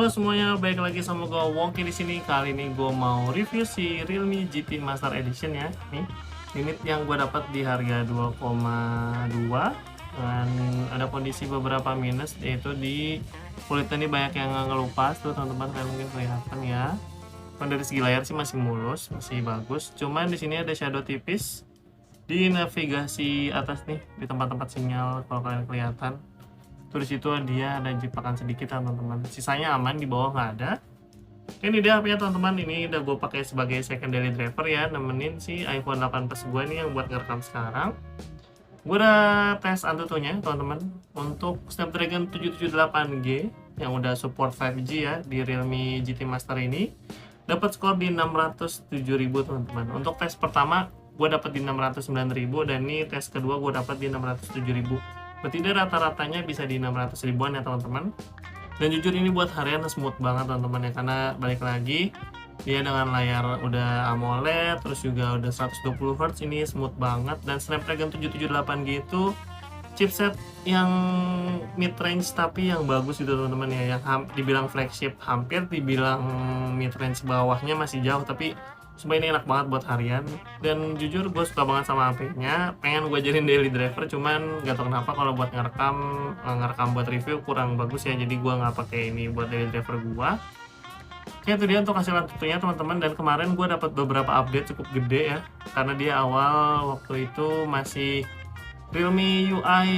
Halo semuanya, balik lagi sama gue Wongki di sini. Kali ini gue mau review si Realme GT Master Edition ya. Nih, unit yang gue dapat di harga 2,2 dan ada kondisi beberapa minus, yaitu di kulitnya ini banyak yang ngelupas tuh teman-teman, kalian mungkin kelihatan ya. Kan dari segi layar sih masih mulus, masih bagus. Cuman di sini ada shadow tipis di navigasi atas nih, di tempat-tempat sinyal kalau kalian kelihatan. Terus itu dia ada jiplakan sedikit teman-teman, sisanya aman, di bawah nggak ada. Ini dia HP-nya teman-teman, ini udah gue pakai sebagai secondary driver ya, nemenin si iPhone 8 Plus gue nih yang buat ngerekam sekarang. Gue udah tes Antutunya teman-teman untuk Snapdragon 778G yang udah support 5G ya di Realme GT Master ini. Dapat skor di 607.000 teman-teman. Untuk tes pertama gue dapat di 609.000 dan ini tes kedua gue dapat di 607.000. Berarti dia rata-ratanya bisa di 600 ribuan ya teman-teman. Dan jujur ini buat harian smooth banget teman-teman ya, karena balik lagi dia dengan layar udah AMOLED, terus juga udah 120 Hz, ini smooth banget. Dan Snapdragon 778G itu chipset yang mid range tapi yang bagus gitu teman-teman ya, yang dibilang flagship, hampir dibilang mid range bawahnya masih jauh, tapi supaya ini enak banget buat harian. Dan jujur gue suka banget sama HP-nya, pengen gue jadiin daily driver, cuman gak tau kenapa kalau buat ngerekam buat review kurang bagus ya, jadi gue nggak pakai ini buat daily driver gue. Oke, itu dia untuk hasil Antutunya teman-teman. Dan kemarin gue dapat beberapa update cukup gede ya, karena dia awal waktu itu masih Realme UI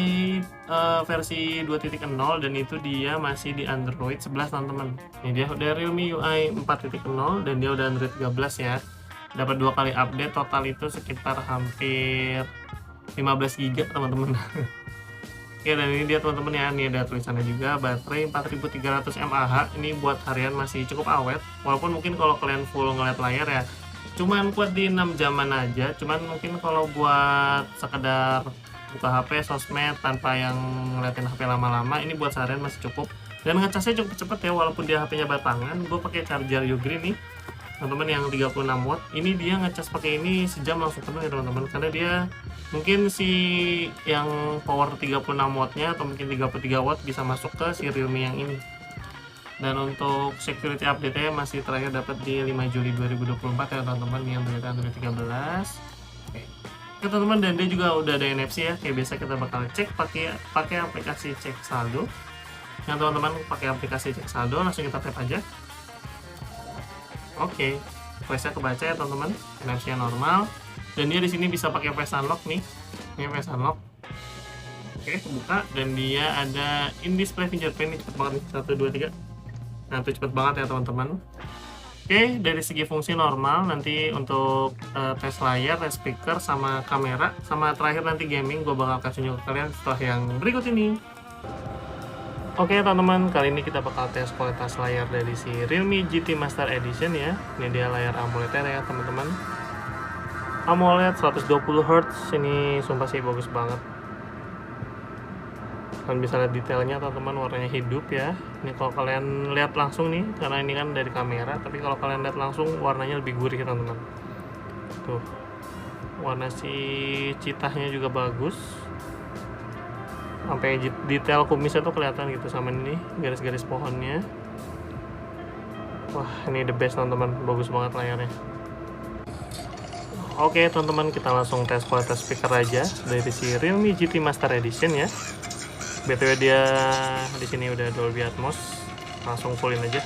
versi 2.0 dan itu dia masih di Android 11 teman-teman. Ini dia udah Realme UI 4.0 dan dia udah Android 13 ya. Dapat 2 kali update, total itu sekitar hampir 15 GB teman-teman. Oke, dan ini dia teman-teman ya, ini ada tulisannya juga, baterai 4300 mAh. Ini buat harian masih cukup awet, walaupun mungkin kalau kalian full ngeliat layar ya cuman kuat di 6 jaman aja. Cuman mungkin kalau buat sekedar buka HP, sosmed tanpa yang ngeliatin HP lama-lama, ini buat seharian masih cukup. Dan ngecasnya cukup cepet ya, walaupun dia HP-nya batangan. Gue pakai charger Ugreen nih teman-teman yang 36 watt. Ini dia ngecas pakai ini sejam langsung penuh ya teman-teman, karena dia mungkin si yang power 36 wattnya atau mungkin 33 watt bisa masuk ke si Realme yang ini. Dan untuk security update-nya masih terakhir dapat di 5 Juli 2024 ya teman-teman, yang berita Android 13. Oke teman-teman, dan dia juga udah ada NFC ya. Kayak biasa kita bakal cek pakai aplikasi cek saldo. Yang teman-teman pakai aplikasi cek saldo, langsung kita tap aja. Oke, face-nya kebaca ya teman-teman, NFC-nya normal. Dan dia di sini bisa pakai face unlock nih. Ini face unlock. Oke, kebuka, dan dia ada in display fingerprint nih, cepet banget nih, 1 2 3. Nah, itu cepet banget ya teman-teman. Oke, dari segi fungsi normal. Nanti untuk tes layar, tes speaker, sama kamera, sama terakhir nanti gaming, gue bakal kasih ke kalian setelah yang berikut ini. Oke teman-teman, kali ini kita bakal tes kualitas layar dari si Realme GT Master Edition ya. Ini dia layar AMOLED ya teman-teman. AMOLED 120 Hz, ini sumpah sih bagus banget. Kalian bisa lihat detailnya teman-teman, warnanya hidup ya. Ini kalau kalian lihat langsung nih, karena ini kan dari kamera, tapi kalau kalian lihat langsung warnanya lebih gurih teman-teman. Tuh, warna si citahnya juga bagus, sampai detail kumisnya tuh kelihatan gitu, sama ini garis-garis pohonnya. Wah, ini the best teman-teman, bagus banget layarnya. Oke teman-teman, kita langsung tes kualitas speaker aja dari si Realme GT Master Edition ya. BTW dia di sini udah Dolby Atmos, langsung fullin aja.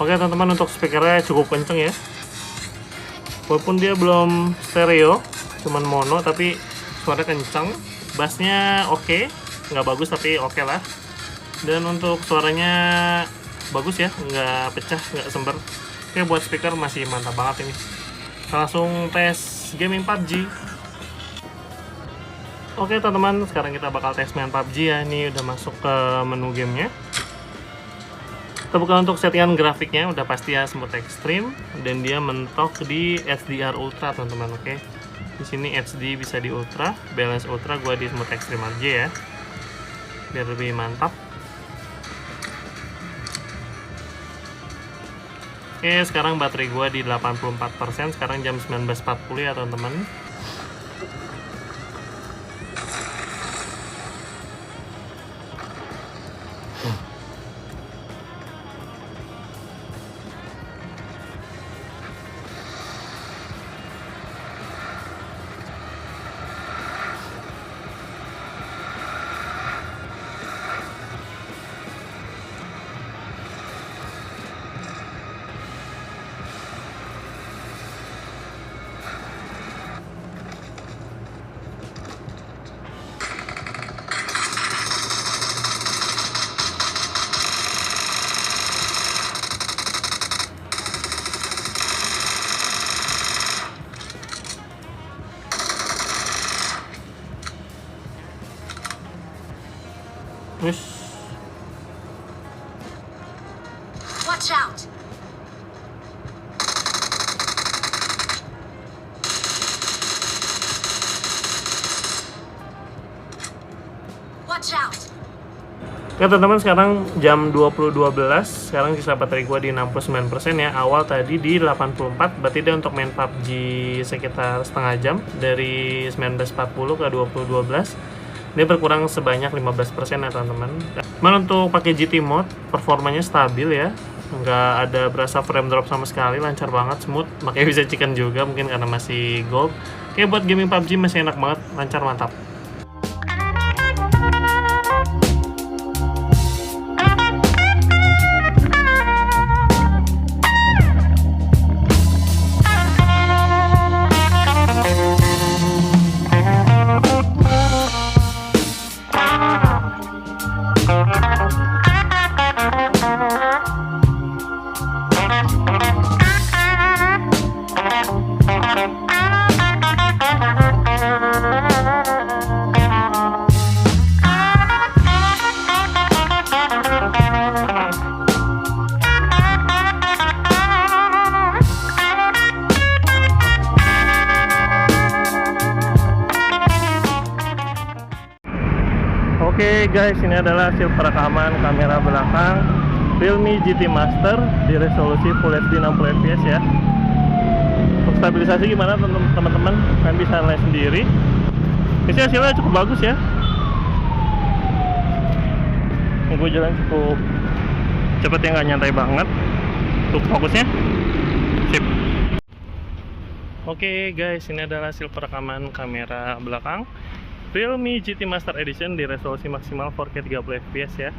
Oke teman-teman, untuk speakernya cukup kenceng ya, walaupun dia belum stereo, cuman mono, tapi suaranya kenceng. Bassnya oke, nggak bagus tapi oke lah. Dan untuk suaranya bagus ya, nggak pecah, nggak sember. Oke, buat speaker masih mantap banget ini. langsung tes gaming PUBG. Oke teman-teman, sekarang kita bakal tes main PUBG ya. Ini udah masuk ke menu gamenya. Kita buka untuk settingan grafiknya, udah pasti ya smooth extreme, dan dia mentok di HDR ultra teman-teman. Oke, di sini HD bisa di ultra, balance ultra, gua di smooth extreme aja ya, biar lebih mantap. Oke, sekarang baterai gua di 84%, sekarang jam 19.40 ya teman-teman. Watch out! Watch out! Oke teman-teman, sekarang jam 20.12, sekarang sisa baterai gua di 69% ya. Awal tadi di 84, berarti dia untuk main PUBG sekitar setengah jam, dari 19.40 ke 20.12. Dia berkurang sebanyak 15% ya teman-teman. Cuman untuk pakai GT mode, performanya stabil ya, nggak ada berasa frame drop sama sekali, lancar banget, smooth. Makanya bisa chicken juga, mungkin karena masih gold. Oke, buat gaming PUBG masih enak banget, lancar, mantap. Oke guys, ini adalah hasil perekaman kamera belakang Realme GT Master di resolusi Full HD 60 fps ya. Untuk stabilisasi gimana teman-teman, kalian bisa lihat sendiri. Ini hasilnya cukup bagus ya. Gue jalan cukup cepet ya, nggak nyantai banget. Untuk fokusnya sip. Oke guys, ini adalah hasil perekaman kamera belakang Realme GT Master Edition di resolusi maksimal 4K 30 fps ya.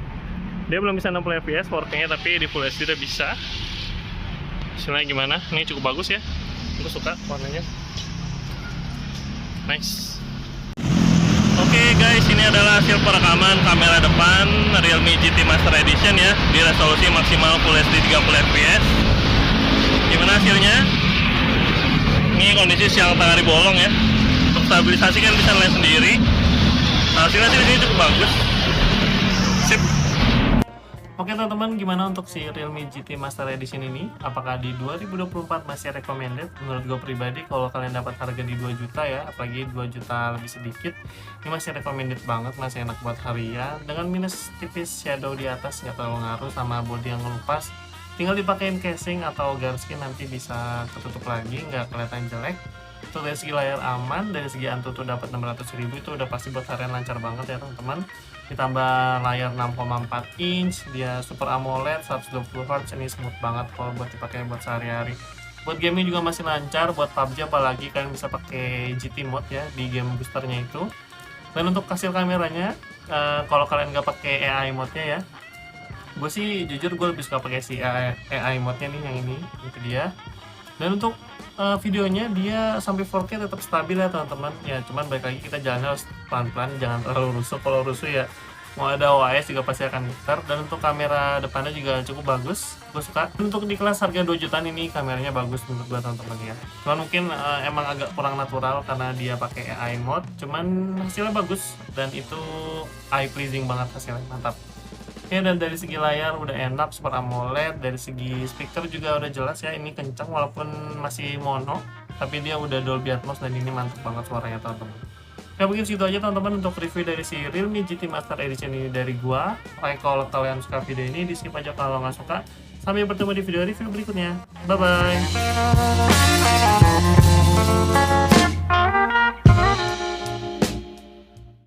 Dia belum bisa 60 fps 4K nya, tapi di Full HD udah bisa. Hasilnya gimana? Ini cukup bagus ya, aku suka warnanya, nice. Oke guys, ini adalah hasil perekaman kamera depan Realme GT Master Edition ya, di resolusi maksimal Full HD 30 fps. Gimana hasilnya? Ini kondisi siang tengah hari bolong ya. Untuk stabilisasi kan bisa lihat sendiri. Hasilnya sih ini cukup bagus. Sip. Oke teman-teman, gimana untuk si Realme GT Master Edition ini? Apakah di 2024 masih recommended? Menurut gue pribadi, kalau kalian dapat harga di 2 juta ya, apalagi 2 juta lebih sedikit, ini masih recommended banget, masih enak buat harian. Dengan minus tipis shadow di atas, nggak terlalu ngaruh sama body yang ngelupas. Tinggal dipakein casing atau garskin, nanti bisa ketutup lagi, nggak kelihatan jelek. Itu dari segi layar aman, dari segi Antutu dapat 600.000, itu udah pasti buat harian lancar banget ya teman-teman. Ditambah layar 6,4 inch, dia Super AMOLED 120Hz, ini smooth banget kalau buat dipakai buat sehari-hari. Buat gaming juga masih lancar, buat PUBG apalagi kalian bisa pakai GT mode ya di game boosternya itu. Dan untuk hasil kameranya, kalau kalian nggak pakai AI mode-nya ya, gue sih jujur gue lebih suka pakai si AI mode-nya nih, yang ini, itu dia. Dan untuk videonya dia sampai 4K tetap stabil ya teman-teman ya, cuman balik lagi kita jalannya harus pelan-pelan, jangan terlalu rusuh. Kalau rusuh ya mau ada OIS juga pasti akan muter. Dan untuk kamera depannya juga cukup bagus, gue suka. Untuk di kelas harga 2 jutaan ini kameranya bagus menurut gue teman-teman ya. Cuman mungkin emang agak kurang natural karena dia pakai AI mode, cuman hasilnya bagus dan itu eye pleasing banget, hasilnya mantap. Oke, dan dari segi layar udah enak, Super AMOLED. Dari segi speaker juga udah jelas ya, ini kencang walaupun masih mono, tapi dia udah Dolby Atmos dan ini mantap banget suaranya teman-teman. Ya mungkin segitu aja teman-teman untuk review dari si Realme GT Master Edition ini dari gua. Like kalau kalian suka video ini, di skip aja kalau nggak suka. Sampai bertemu di video review berikutnya. Bye bye.